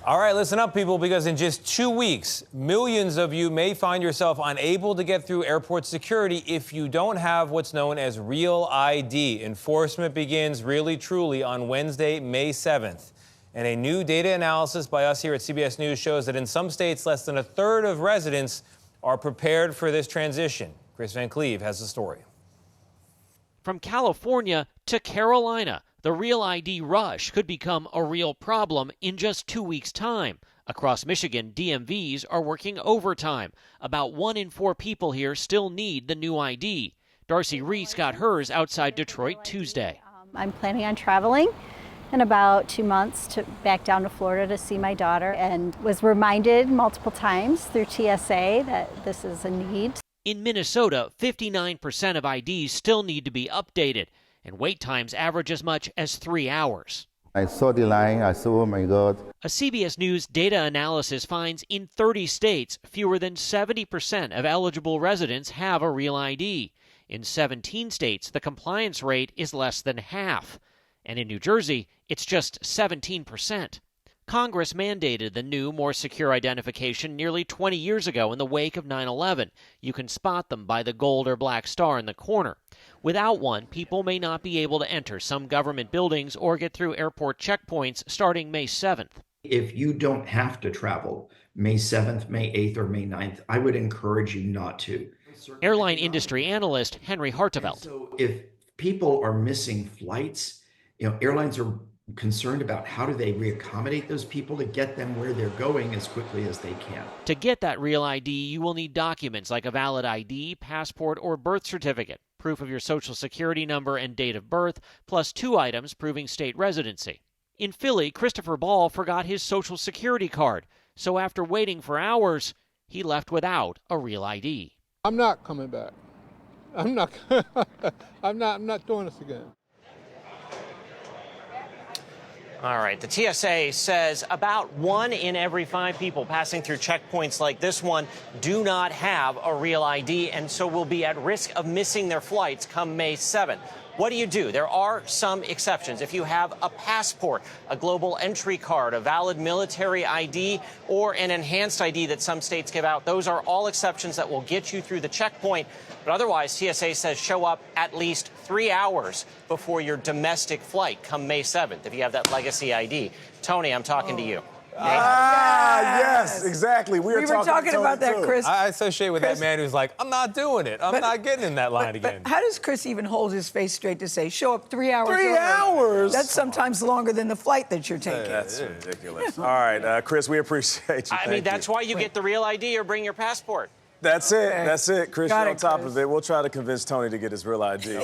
All right, listen up, people, because in just 2 weeks, millions of you may find yourself unable to get through airport security if you don't have what's known as Real ID. Enforcement begins really, truly on Wednesday, May 7th. And a new data analysis by us here at CBS News shows that in some states, less than a third of residents are prepared for this transition. Chris Van Cleve has the story. From California to Carolina, the Real ID rush could become a real problem in just 2 weeks' time. Across Michigan, DMVs are working overtime. About 1 in 4 people here still need the new ID. Darcy Reese got hers outside Detroit Tuesday. I'm planning on traveling in about 2 months back down to Florida to see my daughter, and was reminded multiple times through TSA that this is a need. In Minnesota, 59% of IDs still need to be updated, and wait times average as much as 3 hours. I saw the line, I saw, oh my God. A CBS News data analysis finds in 30 states, fewer than 70% of eligible residents have a Real ID. In 17 states, the compliance rate is less than half. And in New Jersey, it's just 17%. Congress mandated the new, more secure identification nearly 20 years ago in the wake of 9/11. You can spot them by the gold or black star in the corner. Without one, people may not be able to enter some government buildings or get through airport checkpoints starting May 7th. If you don't have to travel May 7th, May 8th, or May 9th, I would encourage you not to. Airline industry analyst Henry Hartevelt. So if people are missing flights, airlines are concerned about how do they reaccommodate those people to get them where they're going as quickly as they can. To get that Real ID, you will need documents like a valid ID, passport, or birth certificate, proof of your social security number and date of birth, plus 2 items proving state residency. In Philly, Christopher Ball forgot his social security card, so after waiting for hours, he left without a Real ID. I'm not coming back. I'm not doing this again. All right. The TSA says about 1 in every 5 people passing through checkpoints like this one do not have a Real ID and so will be at risk of missing their flights come May 7th. What do you do? There are some exceptions. If you have a passport, a global entry card, a valid military ID, or an enhanced ID that some states give out, those are all exceptions that will get you through the checkpoint. But otherwise, TSA says show up at least 3 hours before your domestic flight come May 7th, if you have that legacy ID. Tony, I'm talking to you. Yes, exactly. We were talking about that, too. Chris. I associate with that man who's like, I'm not doing it. I'm not getting in that line again. But how does Chris even hold his face straight to say, show up 3 hours 3 early? hours? That's sometimes longer than the flight that you're taking. That's ridiculous. All right, Chris, we appreciate you. I mean, that's why you get the Real ID or bring your passport. That's it. That's it. Chris, you're on top Chris. of it. We'll try to convince Tony to get his Real ID.